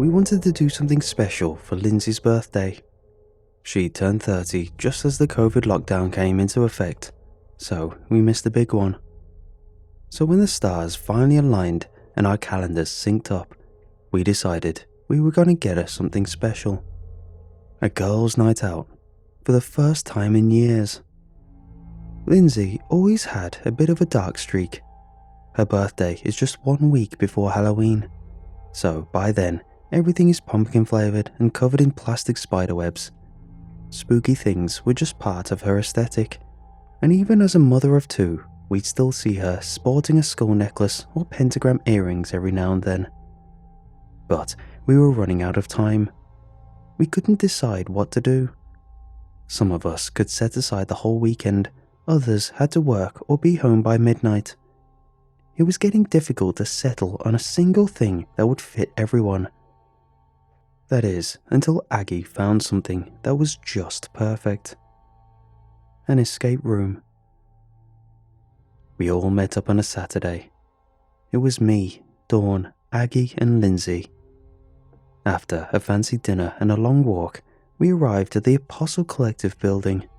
we wanted to do something special for Lindsay's birthday. She turned 30 just as the COVID lockdown came into effect, so we missed the big one. So when the stars finally aligned and our calendars synced up, we decided we were going to get her something special. A girls' night out, for the first time in years. Lindsay always had a bit of a dark streak. Her birthday is just 1 week before Halloween, so by then everything is pumpkin flavoured and covered in plastic spiderwebs. Spooky things were just part of her aesthetic, and even as a mother of 2, we'd still see her sporting a skull necklace or pentagram earrings every now and then. But we were running out of time. We couldn't decide what to do. Some of us could set aside the whole weekend, others had to work or be home by midnight. It was getting difficult to settle on a single thing that would fit everyone. That is, until Aggie found something that was just perfect. An escape room. We all met up on a Saturday. It was me, Dawn, Aggie and Lindsay. After a fancy dinner and a long walk, we arrived at the Apostle Collective building.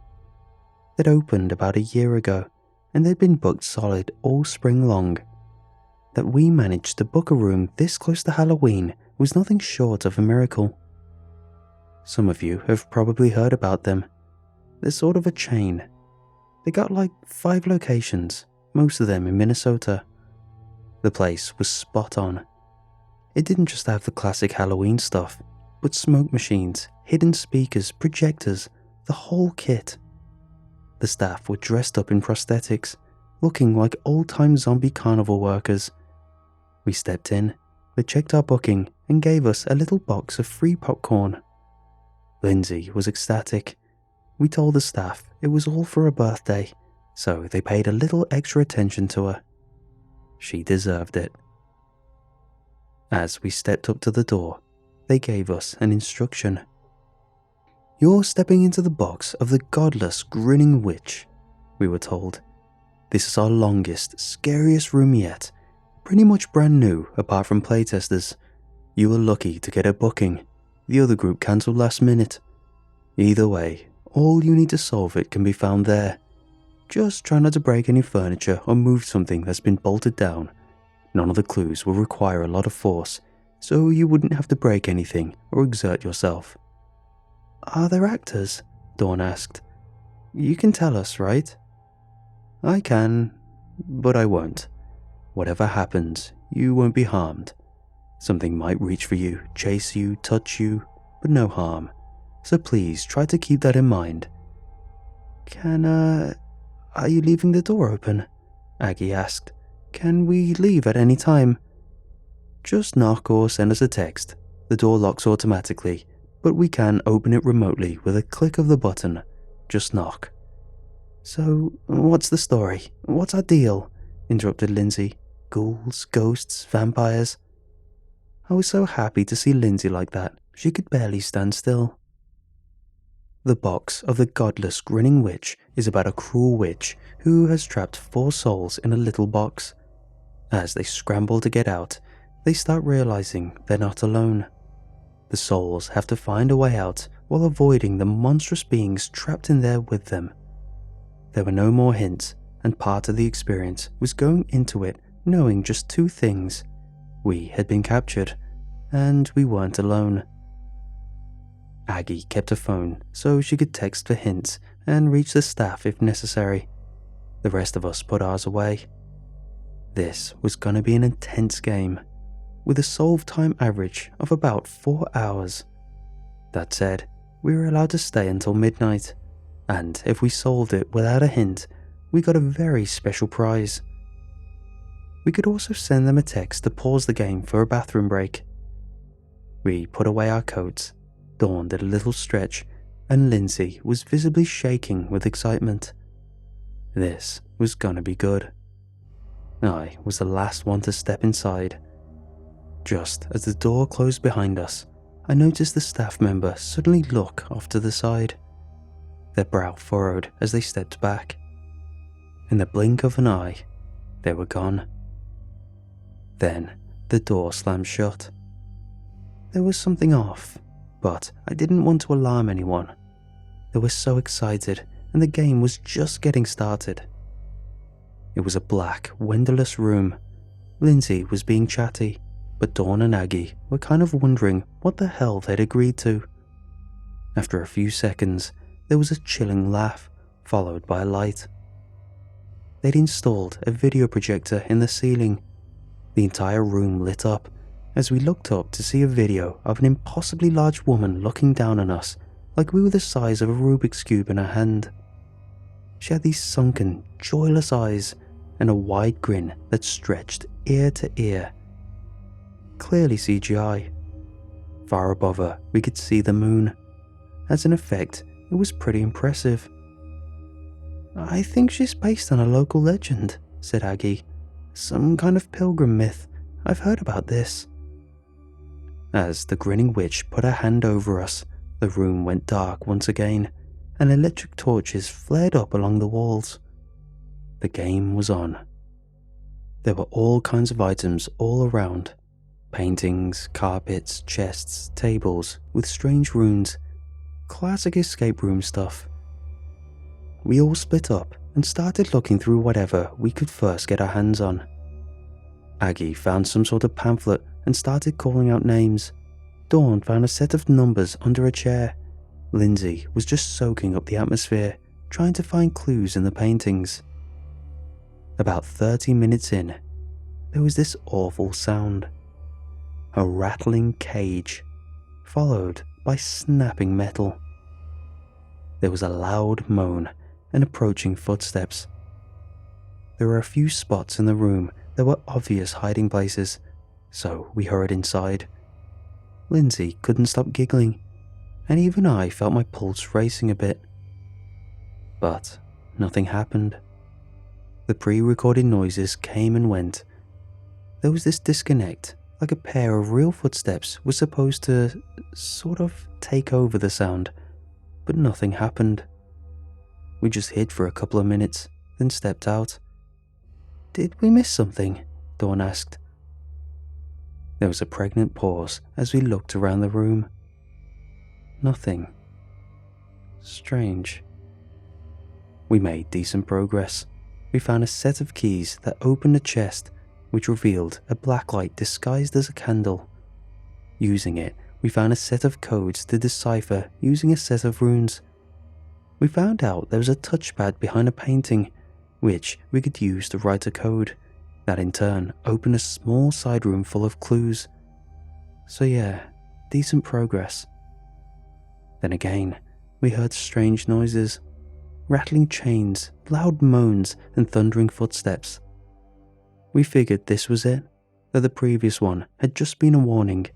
It opened about a year ago, and they'd been booked solid all spring long. That we managed to book a room this close to Halloween was nothing short of a miracle. Some of you have probably heard about them. They're sort of a chain. They got like 5 locations, most of them in Minnesota. The place was spot on. It didn't just have the classic Halloween stuff, but smoke machines, hidden speakers, projectors, the whole kit. The staff were dressed up in prosthetics, looking like old-time zombie carnival workers. We stepped in, they checked our booking and gave us a little box of free popcorn. Lindsay was ecstatic. We told the staff it was all for her birthday, so they paid a little extra attention to her. She deserved it. As we stepped up to the door, they gave us an instruction. "You're stepping into the box of the godless grinning witch," we were told. "This is our longest, scariest room yet. Pretty much brand new apart from playtesters. You were lucky to get a booking. The other group cancelled last minute. Either way, all you need to solve it can be found there. Just try not to break any furniture or move something that's been bolted down. None of the clues will require a lot of force, so you wouldn't have to break anything or exert yourself." "Are there actors?" Dawn asked. "You can tell us, right?" "I can, but I won't. Whatever happens, you won't be harmed. Something might reach for you, chase you, touch you, but no harm. So please try to keep that in mind." Are you leaving the door open?" Aggie asked. "Can we leave at any time?" "Just knock or send us a text. The door locks automatically, but we can open it remotely with a click of the button. Just knock." "So, what's the story? What's our deal?" interrupted Lindsay. "Ghouls, ghosts, vampires?" I was so happy to see Lindsay like that, she could barely stand still. The box of the godless grinning witch is about a cruel witch who has trapped 4 souls in a little box. As they scramble to get out, they start realizing they're not alone. The souls have to find a way out while avoiding the monstrous beings trapped in there with them. There were no more hints, and part of the experience was going into it knowing just 2 things. We had been captured, and we weren't alone. Aggie kept a phone so she could text for hints and reach the staff if necessary. The rest of us put ours away. This was going to be an intense game, with a solve time average of about 4 hours. That said, we were allowed to stay until midnight, and if we solved it without a hint, we got a very special prize. We could also send them a text to pause the game for a bathroom break. We put away our coats, Dawn did a little stretch, and Lindsay was visibly shaking with excitement. This was gonna be good. I was the last one to step inside. Just as the door closed behind us, I noticed the staff member suddenly look off to the side. Their brow furrowed as they stepped back. In the blink of an eye, they were gone. Then the door slammed shut. There was something off, but I didn't want to alarm anyone. They were so excited, and the game was just getting started. It was a black, windowless room. Lindsay was being chatty, but Dawn and Aggie were kind of wondering what the hell they'd agreed to. After a few seconds, there was a chilling laugh, followed by a light. They'd installed a video projector in the ceiling. The entire room lit up as we looked up to see a video of an impossibly large woman looking down on us like we were the size of a Rubik's Cube in her hand. She had these sunken, joyless eyes and a wide grin that stretched ear to ear. Clearly CGI. Far above her, we could see the moon. As an effect, it was pretty impressive. "I think she's based on a local legend," said Aggie. "Some kind of pilgrim myth. I've heard about this." As the grinning witch put her hand over us, the room went dark once again, and electric torches flared up along the walls. The game was on. There were all kinds of items all around. Paintings, carpets, chests, tables with strange runes. Classic escape room stuff. We all split up and started looking through whatever we could first get our hands on. Aggie found some sort of pamphlet and started calling out names. Dawn found a set of numbers under a chair. Lindsay was just soaking up the atmosphere, trying to find clues in the paintings. About 30 minutes in, there was this awful sound. A rattling cage, followed by snapping metal. There was a loud moan and approaching footsteps. There were a few spots in the room that were obvious hiding places, so we hurried inside. Lindsay couldn't stop giggling, and even I felt my pulse racing a bit. But nothing happened. The pre-recorded noises came and went. There was this disconnect, like a pair of real footsteps were supposed to sort of take over the sound, but nothing happened. We just hid for a couple of minutes, then stepped out. "Did we miss something?" Dawn asked. There was a pregnant pause as we looked around the room. Nothing. Strange. We made decent progress. We found a set of keys that opened a chest, which revealed a blacklight disguised as a candle. Using it, we found a set of codes to decipher using a set of runes. We found out there was a touchpad behind a painting, which we could use to write a code. That in turn opened a small side room full of clues. So yeah, decent progress. Then again, we heard strange noises. Rattling chains, loud moans, and thundering footsteps. We figured this was it, that the previous one had just been a warning.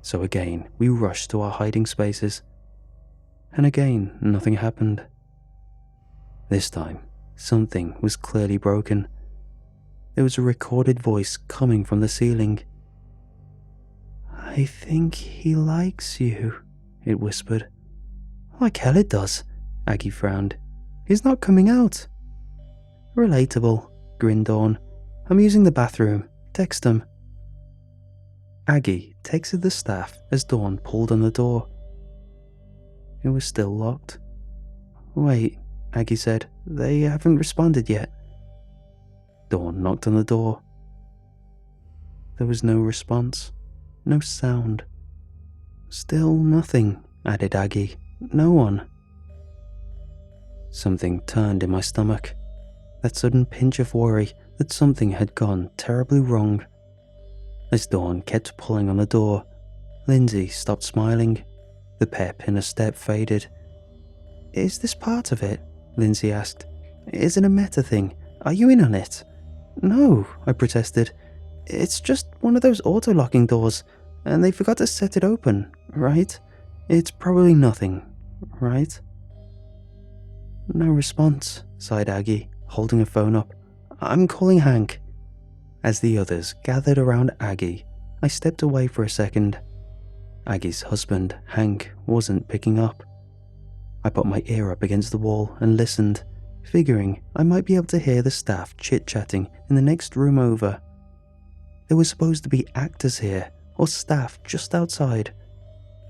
So again, we rushed to our hiding spaces. And again, nothing happened. This time, something was clearly broken. There was a recorded voice coming from the ceiling. "I think he likes you," it whispered. "Like hell it does," Aggie frowned. "He's not coming out." "Relatable," grinned Dawn. "I'm using the bathroom. Text him." Aggie texted the staff as Dawn pulled on the door. It was still locked. "Wait," Aggie said. "They haven't responded yet." Dawn knocked on the door. There was no response. No sound. "Still nothing," added Aggie. "No one." Something turned in my stomach. That sudden pinch of worry that something had gone terribly wrong. As Dawn kept pulling on the door, Lindsay stopped smiling. The pep in her step faded. "Is this part of it?" Lindsay asked. "Is it a meta thing? Are you in on it?" "No," I protested. "It's just one of those auto-locking doors, and they forgot to set it open, right? It's probably nothing, right?" No response, sighed Aggie, holding her phone up. "I'm calling Hank." As the others gathered around Aggie, I stepped away for a second. Aggie's husband, Hank, wasn't picking up. I put my ear up against the wall and listened, figuring I might be able to hear the staff chit-chatting in the next room over. There were supposed to be actors here, or staff just outside.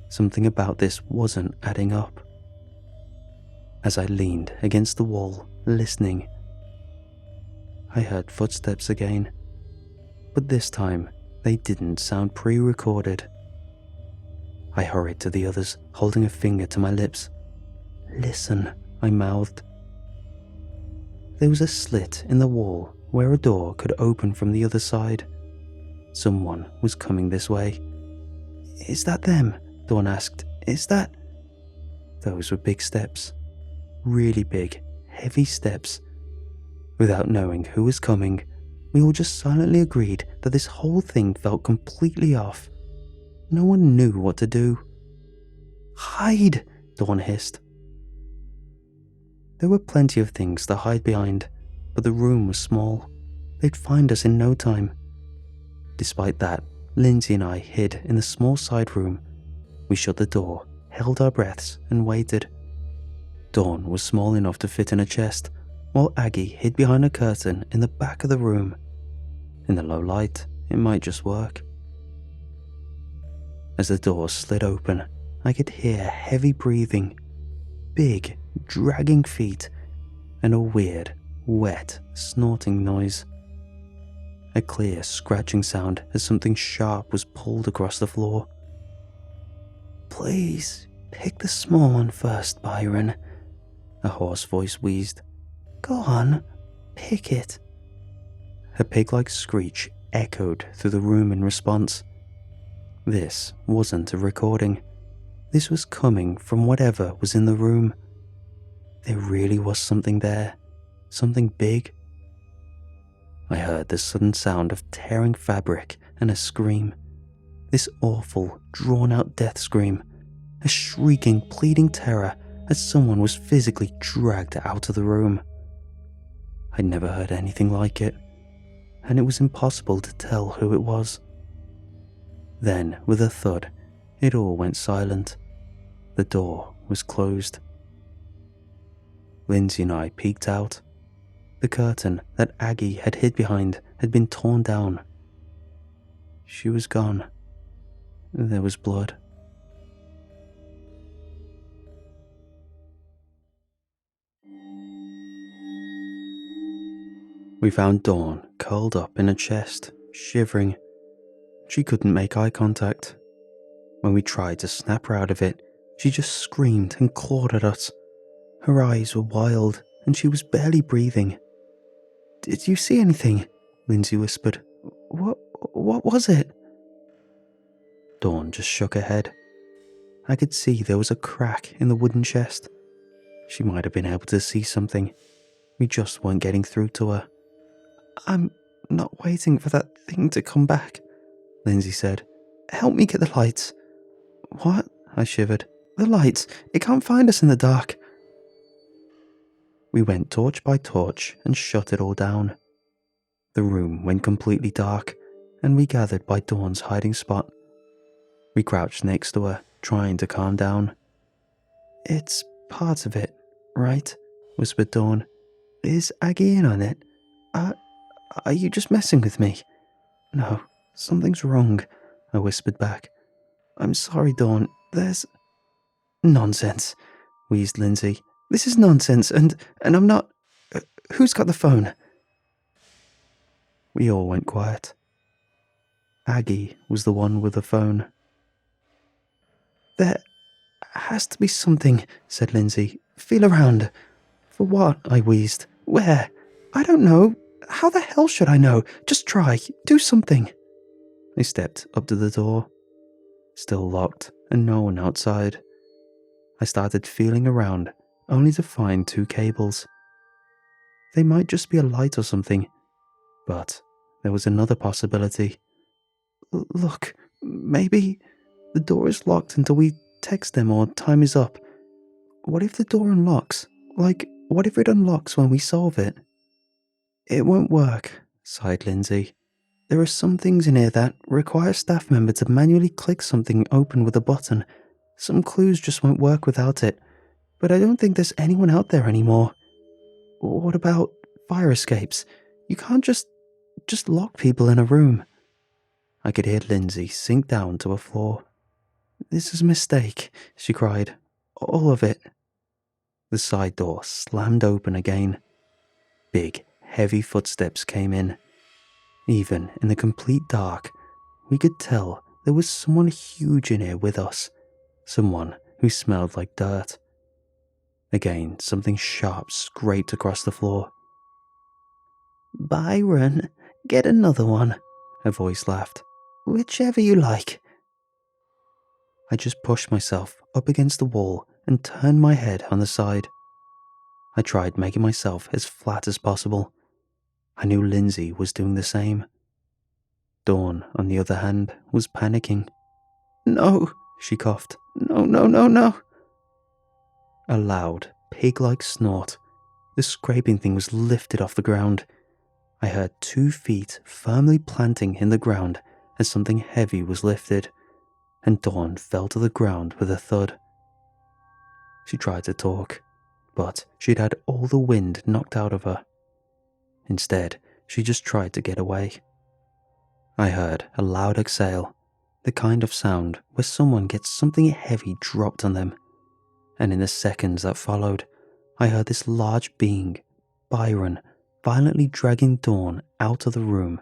Something about this wasn't adding up. As I leaned against the wall, listening, I heard footsteps again, but this time they didn't sound pre-recorded. I hurried to the others, holding a finger to my lips. "Listen," I mouthed. There was a slit in the wall where a door could open from the other side. Someone was coming this way. "Is that them?" Dawn asked. "Is that—" Those were big steps. Really big, heavy steps. Without knowing who was coming, we all just silently agreed that this whole thing felt completely off. No one knew what to do. "Hide!" Dawn hissed. There were plenty of things to hide behind, but the room was small. They'd find us in no time. Despite that, Lindsay and I hid in the small side room. We shut the door, held our breaths, and waited. Dawn was small enough to fit in a chest, while Aggie hid behind a curtain in the back of the room. In the low light, it might just work. As the door slid open, I could hear heavy breathing, big, dragging feet, and a weird, wet, snorting noise. A clear, scratching sound as something sharp was pulled across the floor. "Please, pick the small one first, Byron," a hoarse voice wheezed. "Go on, pick it." A pig-like screech echoed through the room in response. This wasn't a recording. This was coming from whatever was in the room. There really was something there. Something big. I heard the sudden sound of tearing fabric and a scream. This awful, drawn-out death scream. A shrieking, pleading terror as someone was physically dragged out of the room. I'd never heard anything like it, and it was impossible to tell who it was. Then, with a thud, it all went silent. The door was closed. Lindsay and I peeked out. The curtain that Aggie had hid behind had been torn down. She was gone. There was blood. We found Dawn curled up in a chest, shivering. She couldn't make eye contact. When we tried to snap her out of it, she just screamed and clawed at us. Her eyes were wild, and she was barely breathing. "Did you see anything?" Lindsay whispered. What was it?" Dawn just shook her head. I could see there was a crack in the wooden chest. She might have been able to see something. We just weren't getting through to her. "I'm not waiting for that thing to come back," Lindsay said. "Help me get the lights." "What?" I shivered. "The lights. It can't find us in the dark." We went torch by torch and shut it all down. The room went completely dark, and we gathered by Dawn's hiding spot. We crouched next to her, trying to calm down. "It's part of it, right?" whispered Dawn. "Is Aggie in on it? Are you just messing with me?" "No, something's wrong," I whispered back. "I'm sorry, Dawn. There's—" "Nonsense," wheezed Lindsay. "This is nonsense, and I'm not— Who's got the phone?" We all went quiet. Aggie was the one with the phone. "There has to be something," said Lindsay. "Feel around." "For what?" I wheezed. "Where?" "I don't know. How the hell should I know? Just try. Do something." I stepped up to the door. Still locked, and no one outside. I started feeling around, only to find 2 cables. They might just be a light or something, but there was another possibility. Look, maybe the door is locked until we text them or time is up. What if the door unlocks? What if it unlocks when we solve it?" "It won't work," sighed Lindsay. "There are some things in here that require a staff member to manually click something open with a button. Some clues just won't work without it. But I don't think there's anyone out there anymore. What about fire escapes? You can't just lock people in a room." I could hear Lindsay sink down to the floor. "This is a mistake," she cried. "All of it." The side door slammed open again. Big, heavy footsteps came in. Even in the complete dark, we could tell there was someone huge in here with us. Someone who smelled like dirt. Again, something sharp scraped across the floor. "Byron, get another one," a voice laughed. "Whichever you like." I just pushed myself up against the wall and turned my head on the side. I tried making myself as flat as possible. I knew Lindsay was doing the same. Dawn, on the other hand, was panicking. "No," she coughed. "No, no, no, no." A loud, pig-like snort. The scraping thing was lifted off the ground. I heard 2 feet firmly planting in the ground as something heavy was lifted, and Dawn fell to the ground with a thud. She tried to talk, but she'd had all the wind knocked out of her. Instead, she just tried to get away. I heard a loud exhale, the kind of sound where someone gets something heavy dropped on them, and in the seconds that followed, I heard this large being, Byron, violently dragging Dawn out of the room.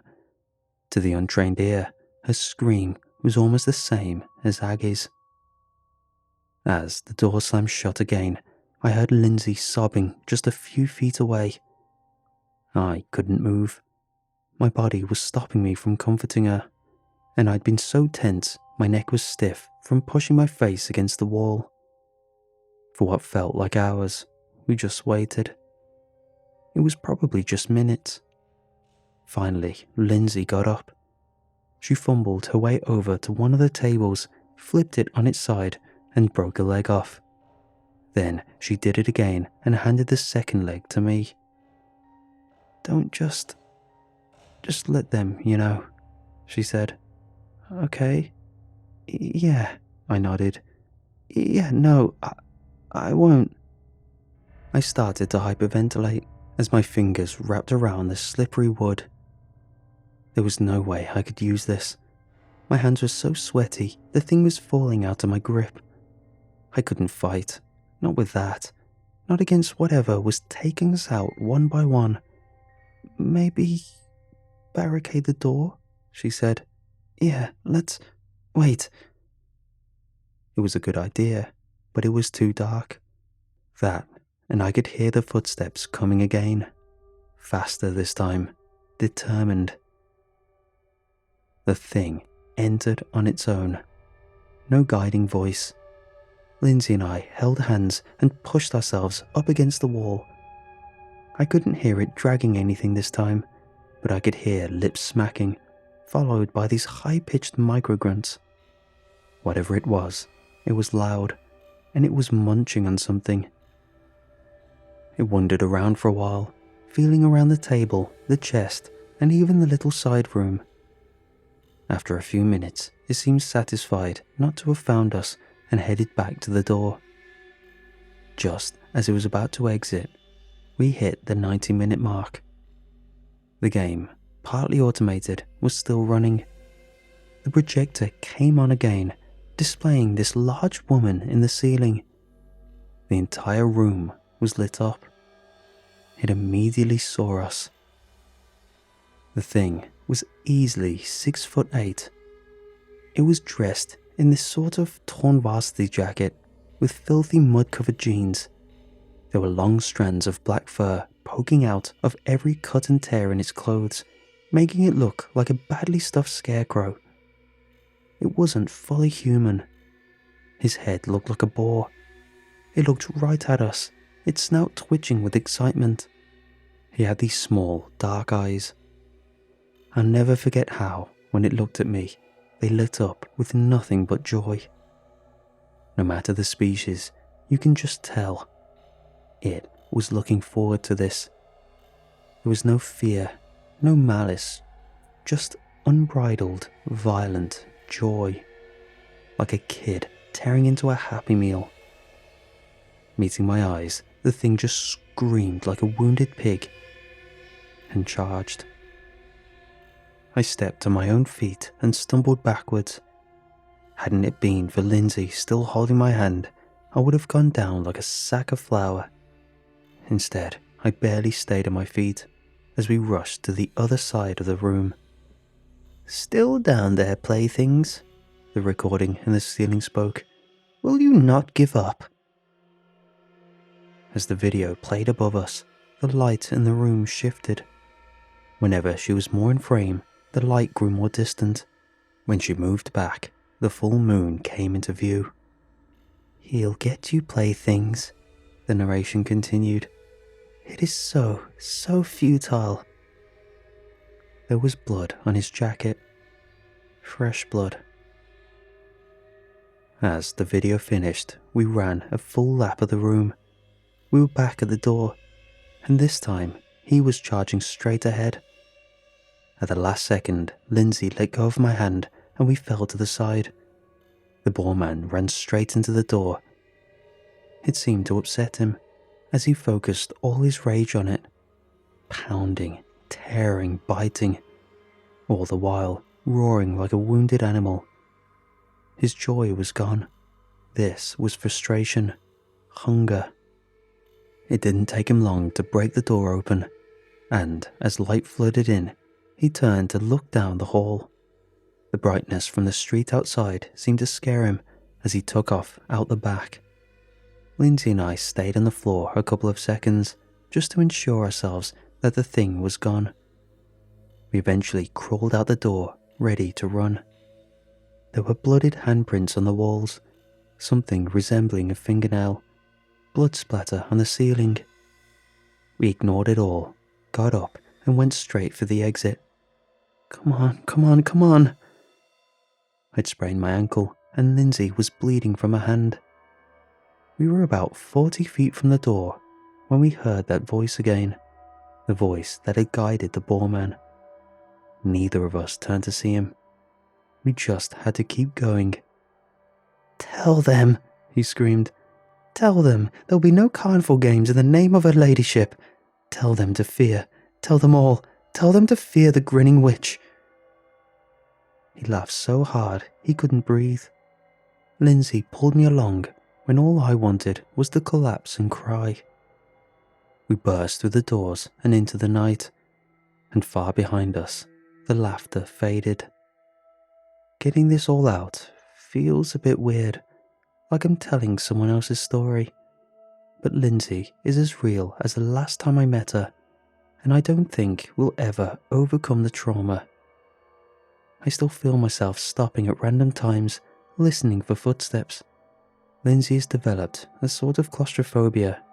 To the untrained ear, her scream was almost the same as Aggie's. As the door slammed shut again, I heard Lindsay sobbing just a few feet away. I couldn't move. My body was stopping me from comforting her, and I'd been so tense my neck was stiff from pushing my face against the wall. For what felt like hours, we just waited. It was probably just minutes. Finally, Lindsay got up. She fumbled her way over to one of the tables, flipped it on its side, and broke a leg off. Then she did it again and handed the second leg to me. "Don't just let them, she said. "Okay. Yeah," I nodded. "Yeah, no, I won't." I started to hyperventilate as my fingers wrapped around the slippery wood. There was no way I could use this. My hands were so sweaty, the thing was falling out of my grip. I couldn't fight, not with that, not against whatever was taking us out one by one. "Maybe barricade the door," she said. "Yeah, let's wait." It was a good idea, but it was too dark. That, and I could hear the footsteps coming again. Faster this time, determined. The thing entered on its own. No guiding voice. Lindsay and I held hands and pushed ourselves up against the wall. I couldn't hear it dragging anything this time, but I could hear lips smacking, followed by these high-pitched micro-grunts. Whatever it was loud, and it was munching on something. It wandered around for a while, feeling around the table, the chest, and even the little side room. After a few minutes, it seemed satisfied not to have found us and headed back to the door. Just as it was about to exit, we hit the 90-minute mark. The game, partly automated, was still running. The projector came on again, displaying this large woman in the ceiling. The entire room was lit up. It immediately saw us. The thing was easily 6'8". It was dressed in this sort of torn varsity jacket with filthy mud-covered jeans. There were long strands of black fur poking out of every cut and tear in its clothes, making it look like a badly stuffed scarecrow. It wasn't fully human. His head looked like a boar. It looked right at us, its snout twitching with excitement. He had these small, dark eyes. I'll never forget how, when it looked at me, they lit up with nothing but joy. No matter the species, you can just tell. It was looking forward to this. There was no fear, no malice, just unbridled, violent joy. Like a kid tearing into a Happy Meal. Meeting my eyes, the thing just screamed like a wounded pig and charged. I stepped to my own feet and stumbled backwards. Hadn't it been for Lindsay still holding my hand, I would have gone down like a sack of flour. Instead, I barely stayed on my feet as we rushed to the other side of the room. "Still down there, playthings," the recording in the ceiling spoke. "Will you not give up?" As the video played above us, the light in the room shifted. Whenever she was more in frame, the light grew more distant. When she moved back, the full moon came into view. "He'll get you, playthings," the narration continued. "It is so futile." There was blood on his jacket. Fresh blood. As the video finished, we ran a full lap of the room. We were back at the door, and this time he was charging straight ahead. At the last second, Lindsay let go of my hand and we fell to the side. The boar man ran straight into the door. It seemed to upset him, as he focused all his rage on it, pounding, tearing, biting, all the while roaring like a wounded animal. His joy was gone. This was frustration, hunger. It didn't take him long to break the door open, and as light flooded in, he turned to look down the hall. The brightness from the street outside seemed to scare him as he took off out the back. Lindsay and I stayed on the floor a couple of seconds just to ensure ourselves that the thing was gone. We eventually crawled out the door, ready to run. There were blooded handprints on the walls, something resembling a fingernail, blood splatter on the ceiling. We ignored it all, got up and went straight for the exit. Come on. I'd sprained my ankle and Lindsay was bleeding from her hand. We were about 40 feet from the door when we heard that voice again, the voice that had guided the boar man. Neither of us turned to see him. We just had to keep going. "Tell them," he screamed. "Tell them there'll be no carnival games in the name of her ladyship. Tell them to fear. Tell them all. Tell them to fear the grinning witch." He laughed so hard he couldn't breathe. Lindsay pulled me along when all I wanted was to collapse and cry. We burst through the doors and into the night, and far behind us, the laughter faded. Getting this all out feels a bit weird, like I'm telling someone else's story. But Lindsay is as real as the last time I met her, and I don't think we'll ever overcome the trauma. I still feel myself stopping at random times, listening for footsteps. Lindsay has developed a sort of claustrophobia.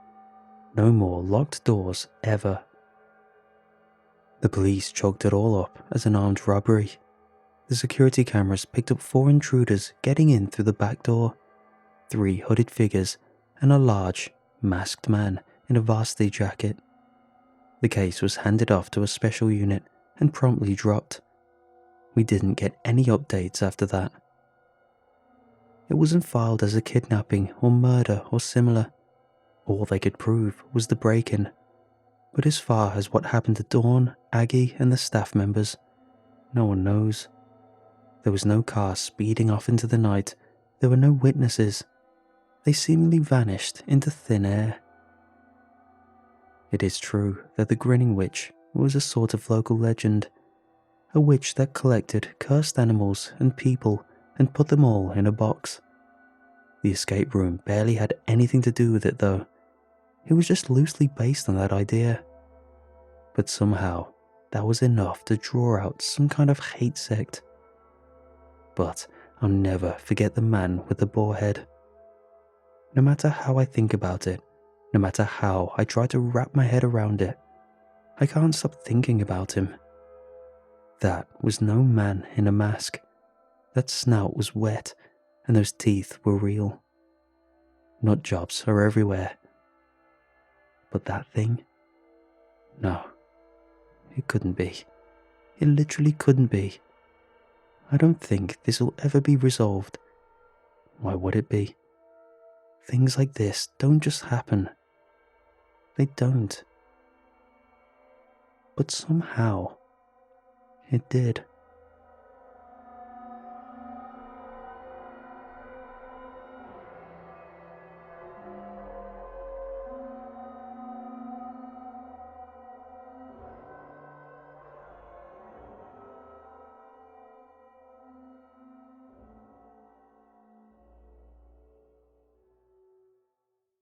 No more locked doors ever. The police chalked it all up as an armed robbery. The security cameras picked up 4 intruders getting in through the back door, 3 hooded figures, and a large, masked man in a varsity jacket. The case was handed off to a special unit and promptly dropped. We didn't get any updates after that. It wasn't filed as a kidnapping or murder or similar. All they could prove was the break-in. But as far as what happened to Dawn, Aggie, and the staff members, no one knows. There was no car speeding off into the night. There were no witnesses. They seemingly vanished into thin air. It is true that the Grinning Witch was a sort of local legend, a witch that collected cursed animals and people and put them all in a box. The escape room barely had anything to do with it though. It was just loosely based on that idea. But somehow, that was enough to draw out some kind of hate sect. But I'll never forget the man with the boar head. No matter how I think about it, no matter how I try to wrap my head around it, I can't stop thinking about him. That was no man in a mask. That snout was wet, and those teeth were real. Nut jobs are everywhere. But that thing? No, it couldn't be. It literally couldn't be. I don't think this will ever be resolved. Why would it be? Things like this don't just happen. They don't. But somehow, It did.